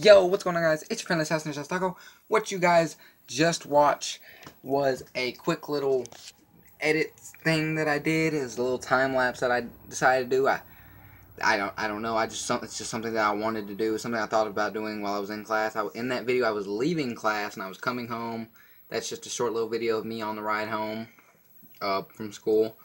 Yo, what's going on, guys? It's your friendly assassin, Taco. What you guys just watched was a quick little edit thing that I did. It's a little time lapse that I decided to do. I don't know. It's just something that I wanted to do. It's something I thought about doing while I was in class. In that video, I was leaving class and I was coming home. That's just a short little video of me on the ride home from school,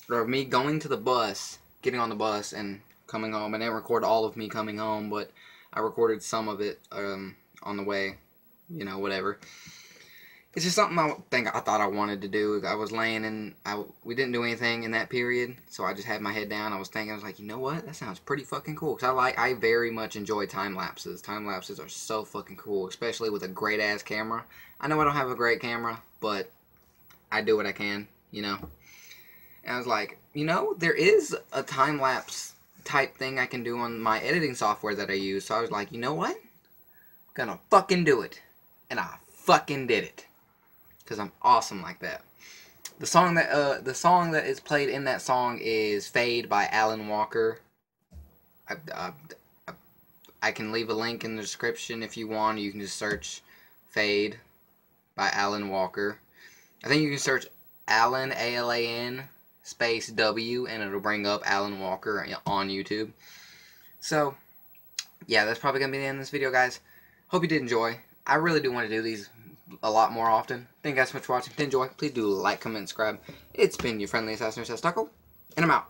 or of me going to the bus, getting on the bus, and coming home. I didn't record all of me coming home, but I recorded some of it on the way, you know, whatever. It's just something I thought I wanted to do. I was laying and we didn't do anything in that period, so I just had my head down. I was thinking, I was like, you know what? That sounds pretty fucking cool. Because I very much enjoy time lapses. Time lapses are so fucking cool, especially with a great ass camera. I know I don't have a great camera, but I do what I can, you know. And I was like, you know, there is a time lapse type thing I can do on my editing software that I use. So I was like, you know what? I'm gonna fucking do it. And I fucking did it. Because I'm awesome like that. The song that is played in that song is Fade by Alan Walker. I can leave a link in the description if you want. You can just search Fade by Alan Walker. I think you can search Alan, A-L-A-N, space W, and it'll bring up Alan Walker on YouTube. So, yeah, that's probably going to be the end of this video, guys. Hope you did enjoy. I really do want to do these a lot more often. Thank you guys so much for watching. If you did enjoy, please do like, comment, and subscribe. It's been your friendly assassin, Taco, and I'm out.